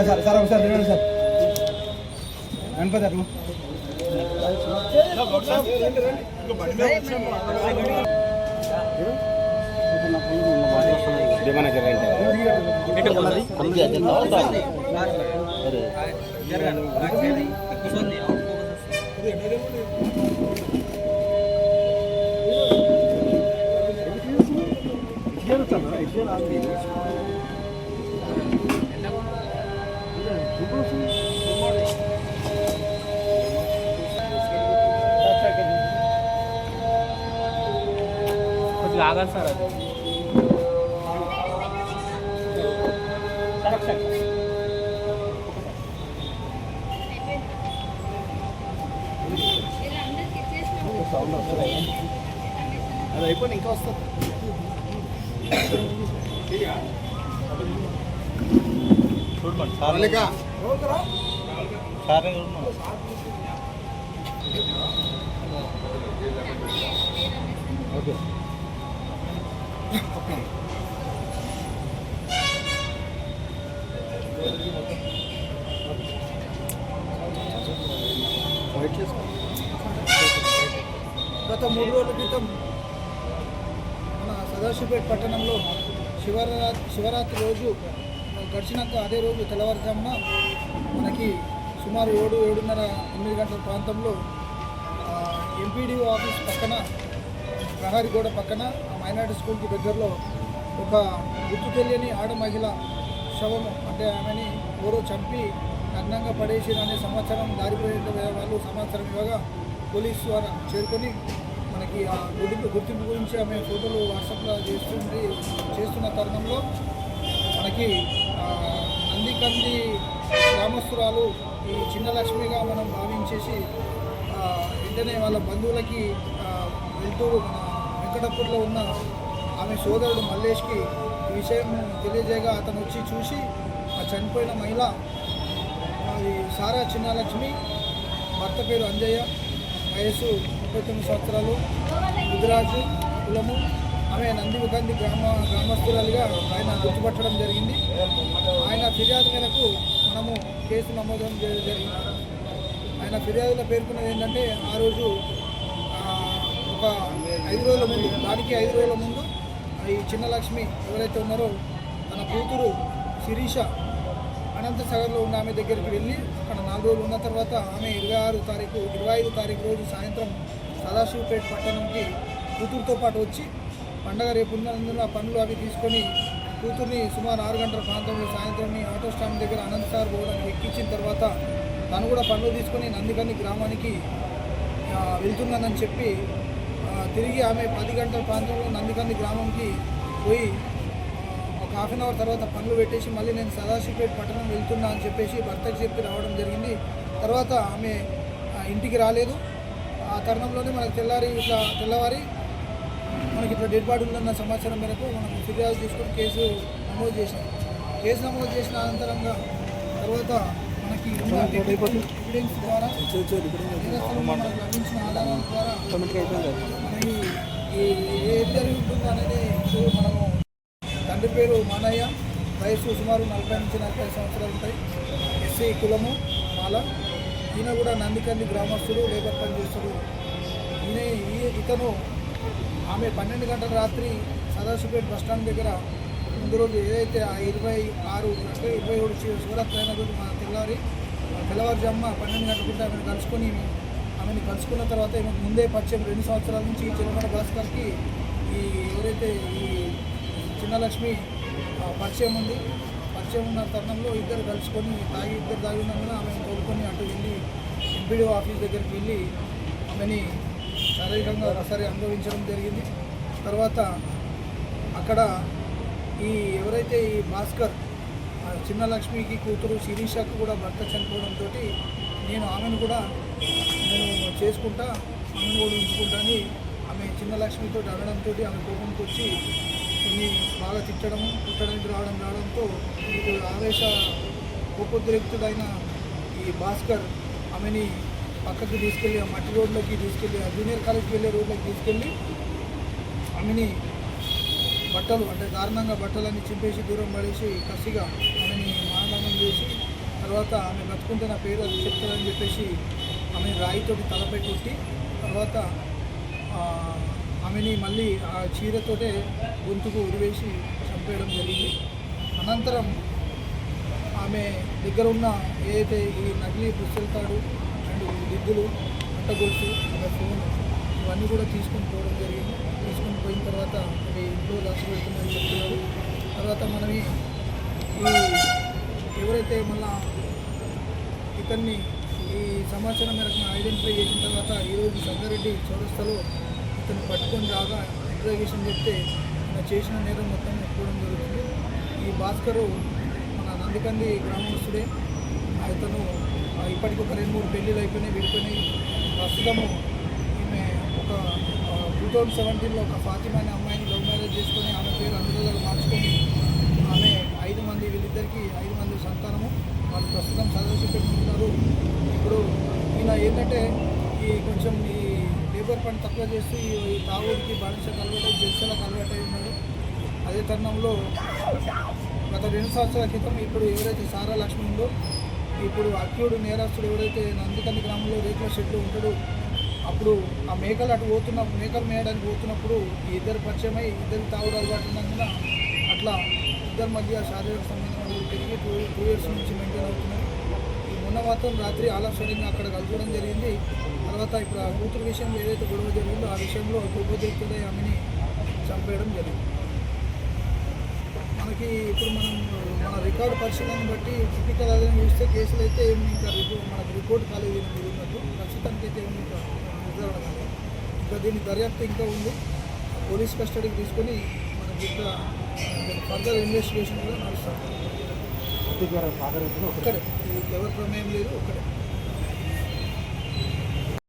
Sir sir ఒకసారి తినండి sir Ganapati ఆగాలి సార్ అది అది అయిపోయి ఇంకా వస్తుంది చూడండి సార్ ఓకే గత 3 రోజుల క్రితం మన సదాశివపేట పట్టణంలో శివరాత్రి రోజు గడిచినాక అదే రోజు తెల్లవారుజామున మనకి సుమారు 7-7:30-8 గంటల ప్రాంతంలో ఎంపీడీఓ ఆఫీస్ పక్కన ప్రహారీ గోడ పక్కన మైనార్టీ స్కూల్కి దగ్గరలో ఒక గుర్తు తెలియని ఆడ మహిళ శవము అంటే ఆమెని ఎవరో చంపి నగ్నంగా పడేసిరనే సమాచారం దారిపోయే వాళ్ళు సమాచారం ఇవ్వగా పోలీసు ద్వారా చేరుకొని మనకి ఆ గుర్తింపు గురించి ఆమె ఫోటోలు వాట్సాప్లో చేస్తున్న తరుణంలో మనకి నందికంది గ్రామస్తురాలు ఈ చిన్న లక్ష్మిగా మనం భావించేసి వెంటనే వాళ్ళ బంధువులకి వెళ్తూ మన వెంకటపూర్లో ఉన్న ఆమె సోదరుడు మల్లేష్కి ఈ విషయం తెలియజేయగా అతను వచ్చి చూసి ఆ చనిపోయిన మహిళ అది సారా చిన్నలక్ష్మి, భర్త పేరు అంజయ్య, వయసు 39 సంవత్సరాలు, ముదిరాజు కులము. ఆమె నందికంది గ్రామస్తురాలుగా ఆయన గుర్తుపట్టడం జరిగింది. ఆయన ఫిర్యాదు మేరకు మనము కేసు నమోదు జరిగింది. ఆయన ఫిర్యాదులో పేర్కొన్నది ఏంటంటే ఆ రోజు ఒక 5 రోజుల ముందు, దానికి 5 రోజుల ముందు ఈ చిన్న లక్ష్మి ఎవరైతే ఉన్నారో తన కూతురు శిరీష అనంతసాగర్లో ఉన్న ఆమె దగ్గరికి వెళ్ళి అక్కడ 4 రోజులు ఉన్న తర్వాత ఆమె 25 తారీఖు రోజు సాయంత్రం సదాశివపేట పట్టణంకి కూతురుతో పాటు వచ్చి పండగ రేపు ఉన్నందున పనులు అవి తీసుకొని కూతుర్ని సుమారు 6 గంటల ప్రాంతంలో సాయంత్రం ఆటో స్టాండ్ దగ్గర అనంతసాగర్ పోవడానికి ఎక్కించిన తర్వాత తను కూడా పనులు తీసుకొని నందికంది గ్రామానికి వెళ్తున్నానని చెప్పి తిరిగి ఆమె 10 గంటల ప్రాంతంలో నందికంది గ్రామంకి పోయి ఒక ½ గంట తర్వాత పనులు పెట్టేసి మళ్ళీ నేను సదాశివపేట పట్టణం వెళ్తున్నా అని చెప్పేసి భర్తకి చెప్పి రావడం జరిగింది. తర్వాత ఆమె ఇంటికి రాలేదు. ఆ తరుణంలోనే మనకు తెల్లవారి మనకి ఇట్లా డెడ్ బాడీ ఉందన్న సమాచారం మేరకు మనం ఫిర్యాదు తీసుకొని కేసు నమోదు చేసినాం. కేసు నమోదు చేసిన అనంతరంగా తర్వాత మనకి ఎవిడెన్స్ ద్వారా మనకు లభించిన ఆధారాల ద్వారా మనకి ఏది జరిగి ఉంటుందో అనేది మనము తండ్రి పేరు మానయ్య, వయసు సుమారు 40 నుంచి 45 సంవత్సరాలు ఉంటాయి, ఎస్సీ కులము మాల. ఈయన కూడా నందికంది గ్రామస్తుడు, లేబర్ పని చేస్తాడు. ఇతను ఆమె 12 గంటల రాత్రి సదాశివపేట బస్టాండ్ దగ్గర ముందు రోజు ఏదైతే ఆ 27 శివరాత్రి అయిన రోజు మన తెల్లవారుజామున 12 గంటలకుంటే ఆమెను కలుసుకున్న తర్వాత ఈమెకు ముందే పరిచయం 2 సంవత్సరాల నుంచి చిన్నమల భాస్కర్కి ఎవరైతే ఈ చిన్న లక్ష్మి పరిచయం ఉన్న తరుణంలో ఇద్దరు కలుసుకొని ఇద్దరు తాగి ఉన్నందున ఆమెను తోలుకొని అటు వెళ్ళి ఎంపీడీఓ ఆఫీస్ దగ్గరికి వెళ్ళి ఆమెని శారీరకంగా ఒకసారి అనుభవించడం జరిగింది. తర్వాత అక్కడ ఎవరైతే ఈ భాస్కర్ చిన్న లక్ష్మికి కూతురు శిరీషకు కూడా భర్త చనిపోవడంతో ఆమెను కూడా చేసుకుంటా, ఆమెను కూడా ఉంచుకుంటా అని ఆమె చిన్న లక్ష్మితో అనడంతో ఆమె కోపంకి వచ్చి కొన్ని బాగా కుట్టడానికి రావడంతో మీకు కోపోద్రిక్తుడైన ఈ భాస్కర్ ఆమెని పక్కకి తీసుకెళ్ళి ఆ మట్టి రోడ్లోకి తీసుకెళ్ళి ఆ జూనియర్ కాలేజ్కి వెళ్ళే రోడ్లోకి తీసుకెళ్ళి ఆమెని దారుణంగా బట్టలన్నీ చింపేసి దూరం పడేసి కసిగా ఆమెని మానభంగం చేసి తర్వాత ఆమె బతుకుంటే నా పేరు అది చెప్తారని చెప్పేసి ఆమె రాయితోటి తలపై కొట్టి తర్వాత ఆమెని మళ్ళీ ఆ చీరతోటే గొంతుకు ఉరివేసి చంపేయడం జరిగింది. అనంతరం ఆమె దగ్గర ఉన్న ఏదైతే ఈ నకిలీ పుస్తల తాడు అండ్ దిద్దులు అట్టగొలుసు ఆమె ఫోన్ ఇవన్నీ కూడా తీసుకొని పోవడం జరిగింది. తీసుకొని పోయిన తర్వాత అవి ఇంట్లో దాచిపెడుతుందని చెప్తున్నారు. తర్వాత మనవి ఈ ఎవరైతే మళ్ళా ఇతన్ని ఈ సమాచారం మేరకు ఐడెంటిఫై చేసిన తర్వాత ఈరోజు సంగారెడ్డి చౌరస్తాలో ఇతను పట్టుకొని రాగా ఇంట్రాగేషన్ చెప్తే ఆయన చేసిన నేరం మొత్తం ఒప్పుకోవడం జరుగుతుంది. ఈ భాస్కరు మన నందికంది గ్రామస్తుడే. ఇతను ఇప్పటికి ఒక 2-3 పెళ్ళిళ్ళు అయిపోయినాయి, విడిపోయినాయి. ప్రస్తుతము ఈమె ఒక 2017లో ఒక ఫాతిమా అనే అమ్మాయిని లవ్ మ్యారేజ్ చేసుకొని ఆమె పేరు అందులో మార్చుకొని ఆమె 5 మంది, వీళ్ళిద్దరికి 5 మంది సంతానము. వాళ్ళు ప్రస్తుతం సదస్సు పెట్టుకుంటున్నారు. ఇప్పుడు ఈయన ఏంటంటే ఈ కొంచెం ఈ లేబర్ పని తక్కువ చేస్తూ ఈ తాగుడికి బానిసకు అలవాటై జల్సలకు అలవాటై ఉన్నాడు. అదే తరుణంలో గత 2 సంవత్సరాల క్రితం ఇప్పుడు ఎవరైతే సారా లక్ష్మి ఉందో ఇప్పుడు అక్యూడు నేరస్తుడు ఎవరైతే నందికంది గ్రామంలో రేకుల షెడ్లో ఉంటాడో అప్పుడు ఆ మేకలు అటు మేకలు మేయడానికి పోతున్నప్పుడు ఈ ఇద్దరు పరిచయమై ఇద్దరు తాగుడు అలవాటు ఉన్నందున అట్లా ఇద్దరి మధ్య శారీరక సంబంధం అనేది పెరిగి 2 years నుంచి మెయింటైన్ అవుతున్నారు. ఈ మొన్న మాత్రం రాత్రి ఆలస్యంగా అక్కడ కలుసుకోవడం జరిగింది. తర్వాత ఇప్పుడు ఆ కూతురు విషయంలో ఏదైతే గొడవ జరిగిందో ఆ విషయంలో ఉపద్రక్తుడై ఆమెని చంపేయడం జరిగింది. మనకి ఇప్పుడు మన రికార్డు పరిశీలన బట్టి టిపికల్ ఆధారం చూస్తే కేసులు అయితే ఏమి ఇంకా మనకు రిపోర్ట్ కాలేదు మీరు ఉన్నట్టు. ప్రస్తుతానికి అయితే ఏమి ఇంకా నిర్ధారణ కాలేదు. ఇంకా దీని దర్యాప్తు ఇంకా ఉంది. పోలీస్ కస్టడీకి తీసుకొని మనకి ఇంకా ఫర్దర్ ఇన్వెస్టిగేషన్ కూడా నడుస్తాం. ఒక్కడే ఎవరి ప్రమేయం లేదు, ఒక్కడే.